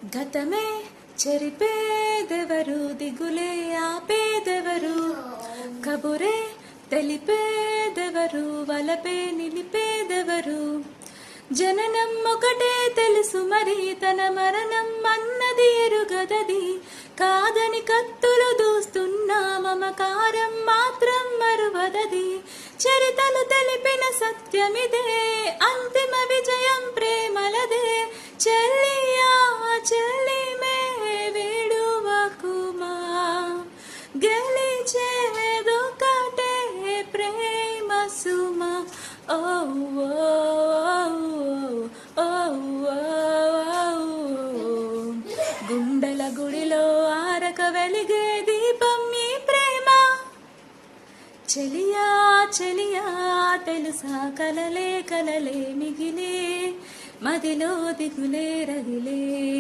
గతమే చెరిపేదెవరు, దిగులే ఆపేదెవరు, కబురే తెలిపేదెవరు, వలపే నిలిపేదెవరు. జననం ఒకటే తెలుసు మరి, తన మరణం అన్నది ఎరుగదది. కాదని కత్తులు దూస్తున్నా మమకారం మాత్రం మరువదది. చరితలు తెలిపిన సత్యమిదే, అంతిమ విజయం ప్రేమలదే. చెల్లియా చెల్లిమే విడువకుమా, గెలిచేదొకటే ప్రేమ సుమా. ఓ గుండెల గుడిలో ఆరక వెలిగే దీపం ఈ ప్రేమ. చెలియా చెలియా తెలుసా, కలలే కలలే మిగిలే, మదిలో దిగులే రగిలే.